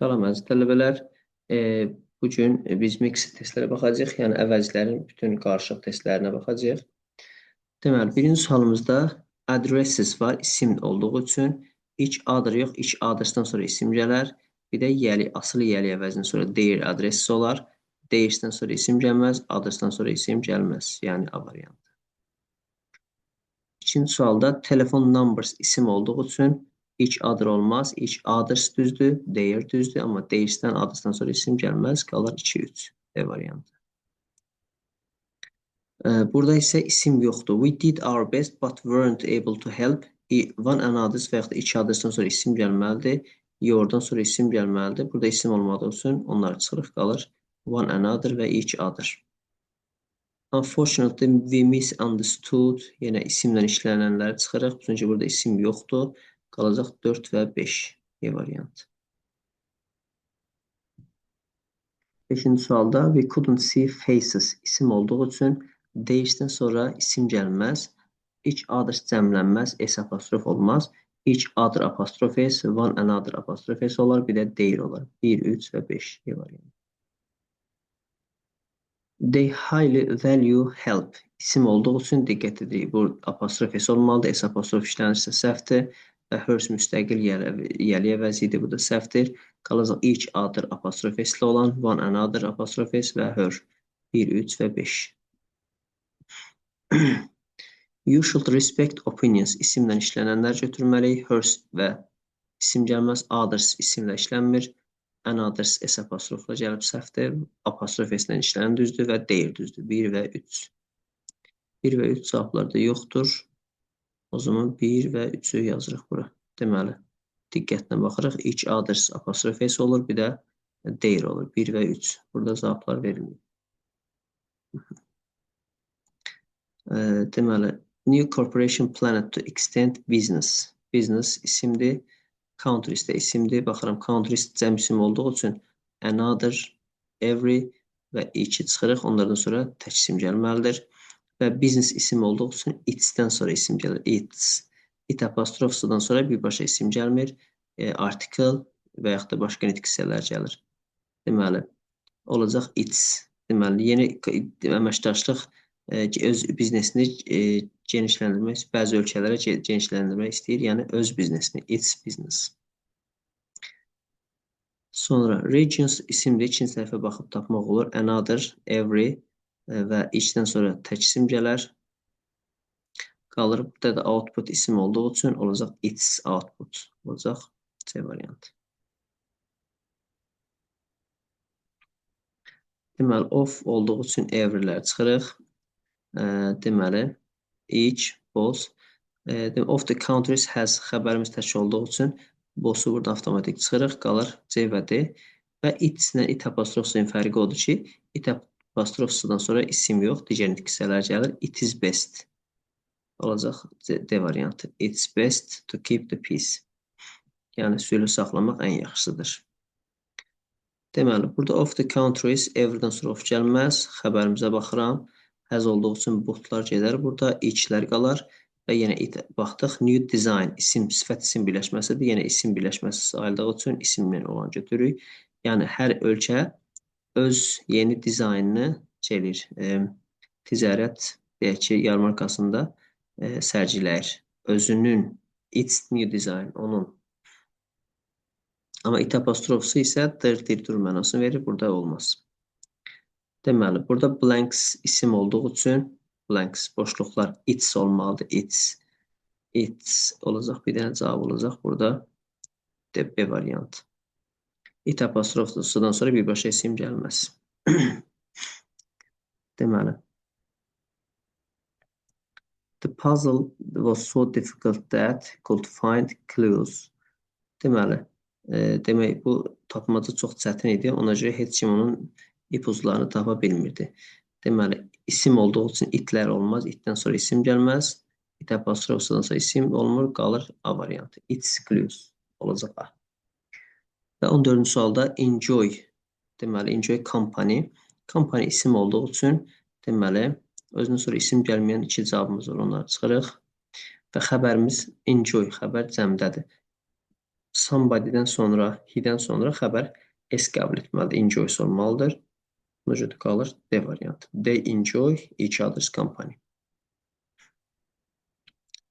Salam əziz tələbələr. E, Bugün biz mixed testlərə baxacağıq, yəni əvəzlərin bütün qarışıq testlərinə baxacağıq. Deməli, birinci sualımızda addresses var, isim olduğu üçün each other yox, each others'dan sonra isim gələr. Bir də yəli, asılı yəli əvəzindən sonra their addresses olar. Theirs'dən sonra isim gəlməz, others'dan sonra isim gəlməz, yəni A variantı. İkinci sualda telefon numbers isim olduğu üçün each other olmaz. Each others düzdür, their düzdür. Amma theirs'dən, others'dan sonra isim gəlməz. Qalır 2-3. D variantı. Burada isə isim yoxdur. We did our best but weren't able to help. One another's və yaxud da each others'dan sonra isim gəlməlidir. Your'dan sonra isim gəlməlidir. Burada isim olmadığı üçün onları çıxırıq, qalır one another və each other. Unfortunately, we misunderstood. Yenə isimlə işlənənləri çıxırıq. Çünki burada isim yoxdur. Qalacaq 4 və 5. E variantı. 5-ci sualda we couldn't see faces isim olduğu üçün theirs'dən sonra isim gəlməz. Each others cəmlənməz. S apostrof olmaz. Each other apostrof S, one another apostrof S olar. Bir də their olar. 1, 3 və 5. E variantı. They highly value help. İsim olduğu üçün diqqət edirik. Bu apostrof S olmalıdır. S apostrof işlənirsə səhvdir. Və hers müstəqil yəli əvəzi idi. Bu da səhvdir. Qalacaq each other apostrof S ilə olan one another apostrof S və her. 1, 3 və 5. You should respect opinions. İsimlə işlənənlər götürməliyik. Hers və isim gəlməz. Others isimlə işlənmir. Another S apostrofla gəlib səhvdir. Apostrof S ilə işlənən düzdür və their düzdür. 1 və 3. 1 və 3 cavablarda yoxdur. O zaman 1 və 3-ü yazırıq bura. Deməli, diqqətlə baxırıq. Each others apostrof S olur, bir də their olur. 1 və 3. Burada cavablar verilmir. Deməli, new corporation planned to extend business. Business isimdir. Countries də isimdir. Baxıram, countries cəm isim olduğu üçün another, every və each çıxırıq. Onlardan sonra tək isim gəlməlidir. Və business isim olduğu üçün its'dən sonra isim gəlir. Its. It apostrofsudan sonra birbaşa isim gəlmir. Article və yaxud da başqa nitq hissələr gəlir. Deməli, olacaq its. Deməli, yeni əməkdaşlıq öz biznesini genişləndirmək, bəzi ölkələrə genişləndirmək istəyir, yəni öz biznesini, its business. Sonra regions isimli ikinci səhifə baxıb tapmaq olur. Another, every və each-dən sonra tək isim gələr. Qalır, burada da output isim olduğu üçün olacaq its output. Olacaq C variantı. Deməli, of olduğu üçün everylər çıxırıq. Deməli, each, both. Of the countries has xəbərimiz tək olduğu üçün both-u burada avtomatik çıxırıq. Qalır C və D. Və its-lə it apostrofsunun fərqi odur ki, it apostrofsudan sonra isim yox, digər nitq hissələr gəlir. It is best. Olacaq D variantı. It's best to keep the peace. Yəni, sülhü saxlamaq ən yaxşısıdır. Deməli, burada of the countries, everydən sonra of gəlməz. Xəbərimizə baxıram. Həz olduğu üçün botlar gedər. Burada each-lər qalar. Və yenə baxdıq. New design, isim, sifət isim birləşməsidir. Yenə isim birləşməsi sayıldığı üçün isimlə olan götürürük. Yəni, hər ölkə öz yeni dizaynını çelir. Ticarət, deyək ki, yarmarkasında sərgiləyir. Özünün, its new design, onun. Amma it apostrofsu isə dir mənasını verir, burada olmaz. Deməli, burada blanks isim olduğu üçün blanks, boşluqlar its olmalıdır, its olacaq, bir dənə cavab olacaq burada B variantı. It apostrofsudan sonra birbaşa isim gəlməz. Deməli, the puzzle was so difficult that could find clues. Deməli, demək, bu tapmaca çox çətin idi. Ona görə heç kim onun ipuclarını tapa bilmirdi. Deməli, isim olduğu üçün itlər olmaz. İtdən sonra isim gəlməz. İt apostrofsudan sonra isim olmur. Qalır A variantı. It's clues olacaq A. Və 14-cü sualda enjoy. Deməli, enjoy company. Company isim olduğu üçün deməli, özündən sonra isim gəlməyən iki cavabımız var. Onları çıxırıq. Və xəbərimiz enjoy, xəbər cəmdədir. Somebody'dən sonra, he-dən sonra xəbər s qəbul etməlidir. Enjoys olmalıdır. Necə qalır? D variantı. They enjoy each other's company.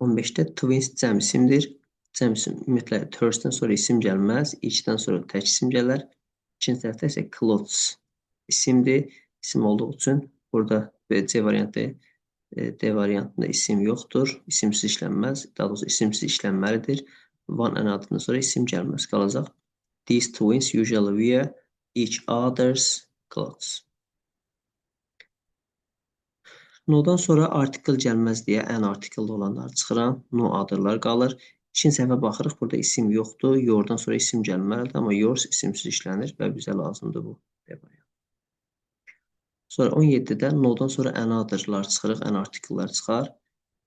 15-də twins cəm isimdir. Cəm isim ümumiyyətlə first-dən sonra isim gəlməz. Each-dən sonra tək isim gələr. İkinci tərəfdə isə clothes isimdir. İsim olduğu üçün burada C variantı, D variantında isim yoxdur. İsimsiz işlənməz. Daha doğrusu isimsiz işlənməlidir. One another'dan sonra isim gəlməz. Qalacaq. These twins usually wear each other's clothes. No-dan sonra artikel gəlməz deyə ən artikeldə olanları çıxıram. No other'lar qalır. İkinci səhvə baxırıq. Burada isim yoxdur. Yourdan sonra isim gəlməlidir. Amma yours isimsiz işlənir və bizə lazımdır bu. Sonra 17-də no-dan sonra another'lar çıxırıq. Ən artikellər çıxar.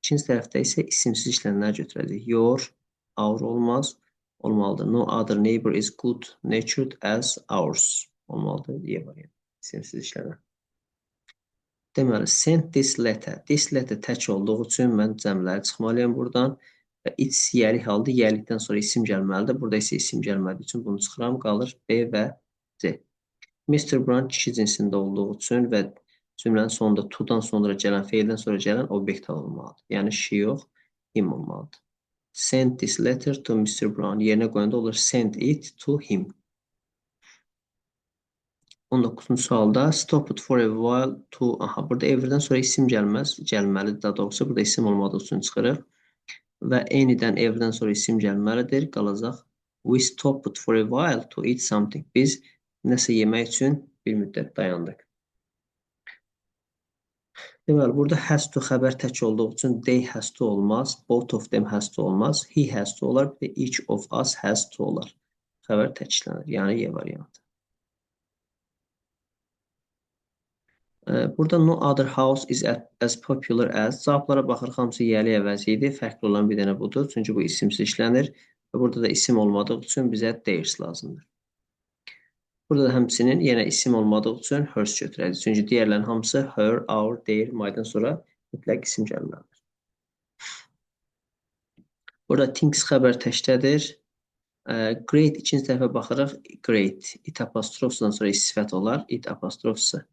İkinci tərəfdə isə isimsiz işlənənlər götürəcək. Your, our olmaz. Olmalıdır. No other neighbor is good natured as ours. Olmalıdır. Y variantı. İsimsiz işlənən. Deməli, send this letter. This letter tək olduğu üçün mən cəmləri çıxmalıyam buradan. Və it's yəlik halda yəlikdən sonra isim gəlməlidir. Burada isə isim gəlmədiyi üçün bunu çıxıram. Qalır B və C. Mr. Brown kişi cinsində olduğu üçün və cümlənin sonunda to-dan sonra gələn, feildən sonra gələn obyekt olmalıdır. Yəni she yox, him olmalıdır. Send this letter to Mr. Brown. Yerinə qoyanda olur send it to him. 19-cu sualda stop it for a while to... Aha, burada everydən sonra isim gəlməz. Gəlməlidir daha doğrusu. Burada isim olmadığı üçün çıxırıq. Və anydən everydən sonra isim gəlməlidir. Qalacaq. We stop it for a while to eat something. Biz nəsə yemək üçün bir müddət dayandıq. Deməli, burada has to xəbər tək olduğu üçün they has to olmaz. Both of them has to olmaz. He has to olar və each of us has to olar. Xəbər təklənir. Yəni Y variantı. Burada no other house is as popular as. Cavablara baxırıq, hamısı yəli əvəzi idi. Fərqli olan bir dənə budur. Çünki bu isimsiz işlənir. Və burada da isim olmadığı üçün bizə theirs lazımdır. Burada da həmçinin yenə isim olmadığı üçün hers götürəcək. Çünki digərlərin hamısı her, our, their, my'dan sonra mütləq isim gəlməlidir. Burada things xəbər təkdədir. Great ikinci tərəfə baxırıq. Great. It apostrofdan sonra sifət olar. It apostrofsa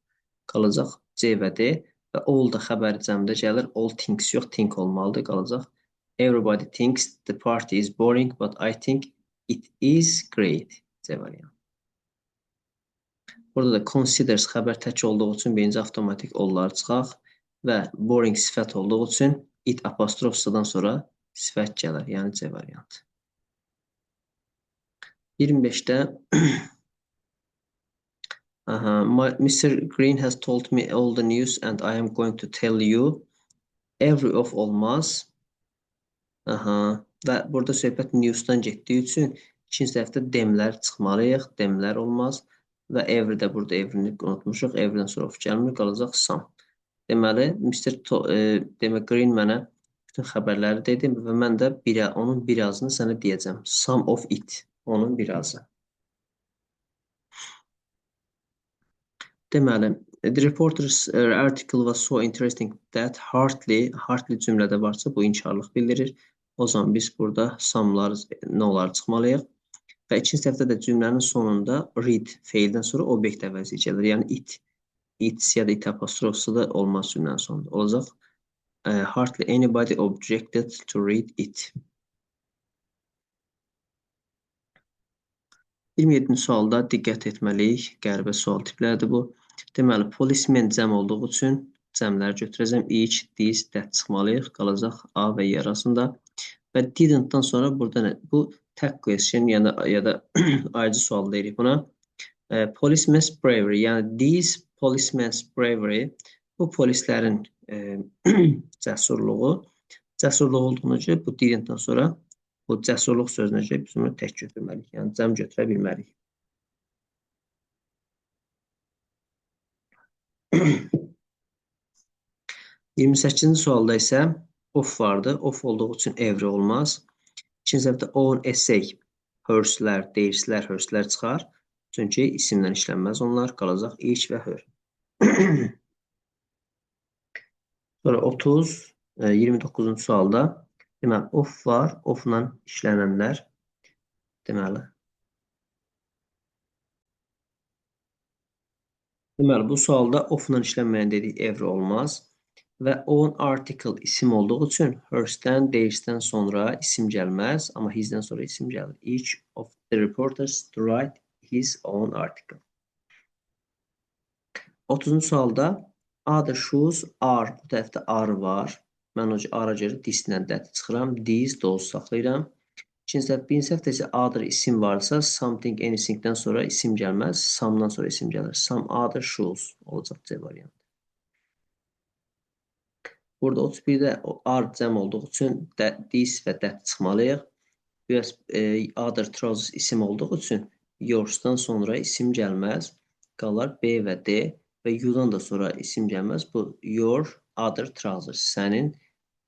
qalacaq C və D. Və all da xəbər cəmdə gəlir. All things yox, think olmalıdır. Qalacaq. Everybody thinks the party is boring, but I think it is great. C variantı. Burada da considers xəbər tək olduğu üçün birinci avtomatik ollar çıxaq və boring sifət olduğu üçün it apostrofsadan sonra sifət gəlir. Yəni C variantı. 25-də Mr. Green has told me all the news and I am going to tell you. Every of olmaz. Və burada söhbət news'dan getdiyi üçün ikinci tərəfdə demlər çıxmalıyıq. Demlər olmaz. Və every də burada every'ni unutmuşuq. Every'dən sonra of gəlmir. Qalacaq some. Deməli, demək Green mənə bütün xəbərləri dedi və mən də onun birazını sənə deyəcəm. Some of it. Onun birazı. Deməli, the reporter's article was so interesting that hardly cümlədə varsa bu inkarlıq bildirir. O zaman biz burada some'lar, no'lar çıxmalıyıq. Və ikinci tərəfdə də cümlənin sonunda read feildən sonra obyekt əvəzi gəlir. Yəni it ya da it apostrofsu da olmaz cümlənin sonunda. Olacaq. Hardly anybody objected to read it. 27-ci sualda diqqət etməliyik. Qəribə sual tipləridir bu. Deməli, policemen cəm olduğu üçün cəmləri götürəcəm. Each, this, that çıxmalıyıq. Qalacaq A və Y arasında. Və didn't-dan sonra burada bu tag question ya da ayrıcı sual deyirik buna. Policeman's bravery, yəni these policeman's bravery bu polislərin cəsurluğu olduğuna görə bu didn't-dan sonra bu cəsurluq sözünə görə biz bunu tək götürməliyik. Yəni cəm götürə bilməliyik. – 28-ci sualda isə of vardı. Of olduğu üçün every olmaz. İkinci tərəfdə own essay, hers'lər, theirs'lər, hers'lər çıxar. Çünki isimdən işlənməz onlar. Qalacaq each və her. Sonra 29-cu sualda deməli, of var. Ofla işlənənlər. Deməli. Deməli, bu sualda of-la işlənməyən dedik, every olmaz. Və own article isim olduğu üçün her'dən, theirs'dən sonra isim gəlməz, amma his-dən sonra isim gəlir. Each of the reporters to write his own article. 30-cu sualda other shoes are, bu tərəfdə are var. Mən o ara görə this-lə that çıxıram. These, those saxlayıram. İkinci səhv, birinci səhvdə isə other isim varsa, something, anything-dən sonra isim gəlməz, some-dan sonra isim gəlir. Some other shoes olacaq C variantı. Burada 31-də are cəm olduğu üçün this və that çıxmalıyıq. Biraz other trousers isim olduğu üçün yours-dan sonra isim gəlməz. Qalar B və D və you-dan da sonra isim gəlməz. Bu your other trousers, sənin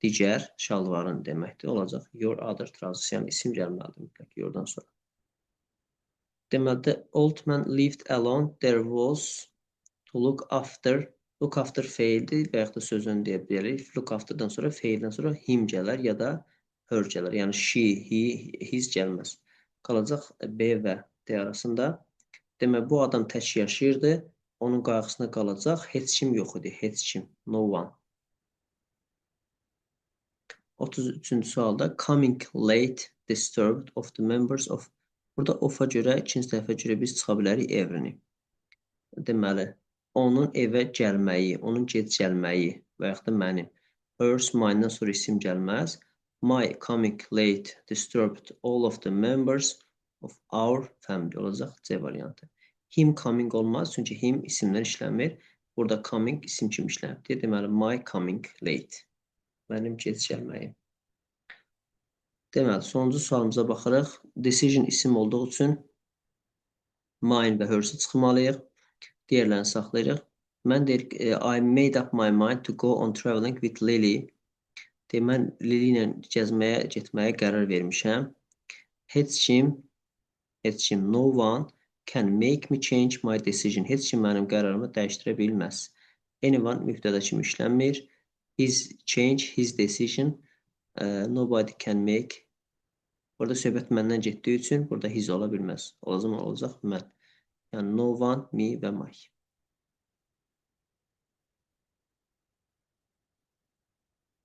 digər şalvarın deməkdir. Olacaq your other trousers, yəni isim gəlməlidir mütləq yordan sonra. Deməli, the old man lived alone. There was to look after. Look after feildir və yaxud da sözünü deyə bilərik. Look after'dan sonra feildən sonra him gələr ya da her gələr. Yəni she, he, his gəlməz. Qalacaq B və D arasında. Demək, bu adam tək yaşayırdı. Onun qayğısına qalacaq. Heç kim yox idi. Heç kim. No one. 33-cü sualda coming late disturbed of the members of. Burada of-a görə, ikinci tərəfə görə biz çıxa bilərik every-ni. Deməli, onun evə gəlməyi, onun gec gəlməyi və yaxud da mənim. Hers, mine'dan sonra isim gəlməz. My coming late disturbed all of the members of our family olacaq C variantı. Him coming olmaz, çünki him isimlər işləmir. Burada coming isim kimi işlənir. Deməli, my coming late. Mənim gec gəlməyim. Deməli, sonuncu sualımıza baxırıq. Decision isim olduğu üçün mine və hers-i çıxmalıyıq. Digərlərini saxlayırıq. Mən deyir, I made up my mind to go on traveling with Lily. Deyir, mən Lily ilə gəzməyə, getməyə qərar vermişəm. Heç kim, no one can make me change my decision. Heç kim mənim qərarımı dəyişdirə bilməz. Anyone mübtəda kimi işlənmir. His change, his decision. Nobody can make. Burada söhbət məndən getdiyi üçün burada his ola bilməz. Olacaq mən. Yəni no one, me və my.